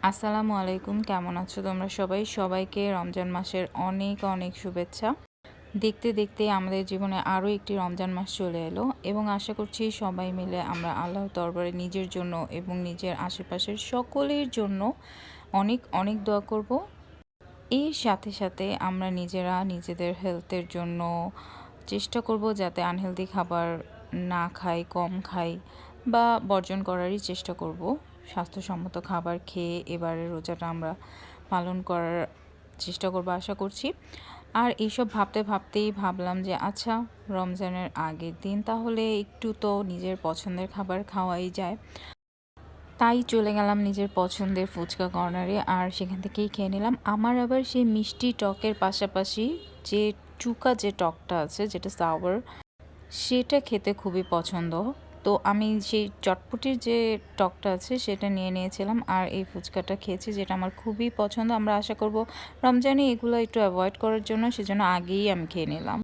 আসসালামু আলাইকুম, কেমন আছো তোমরা সবাই? সবাইকে রমজান মাসের অনেক অনেক শুভেচ্ছা। দেখতে দেখতে আমাদের জীবনে আরও একটি রমজান মাস চলে এলো এবং আশা করছি সবাই মিলে আমরা আল্লাহর দরবারে নিজের জন্য এবং নিজের আশেপাশের সকলের জন্য অনেক অনেক দোয়া করব। এর সাথে সাথে আমরা নিজেরা নিজেদের হেলথের জন্য চেষ্টা করব যাতে আনহেলদি খাবার না খাই, কম খাই বা বর্জন করারই চেষ্টা করব। স্বাস্থ্যসম্মত খাবার খেয়ে এবারে রোজাটা আমরা পালন করার চেষ্টা করব আশা করছি। আর এইসব ভাবতে ভাবতেই ভাবলাম যে আচ্ছা, রমজানের আগের দিন তাহলে একটু তো নিজের পছন্দের খাবার খাওয়াই যায়। তাই চলে গেলাম নিজের পছন্দের ফুচকা কর্নারে আর সেখান থেকেই খেয়ে নিলাম। আমার আবার সেই মিষ্টি টকের পাশাপাশি যে চুকা যে টকটা আছে, যেটা সাওয়ার, সেটা খেতে খুবই পছন্দ। তো আমি সেই চটপটির যে টকটা আছে সেটা নিয়ে নিয়েছিলাম আর এই ফুচকাটা খেয়েছি, যেটা আমার খুবই পছন্দ। আমরা আশা করব রমজানে এগুলো একটু অ্যাভয়েড করার জন্য, সেজন্য আগেই আমি খেয়ে নিলাম।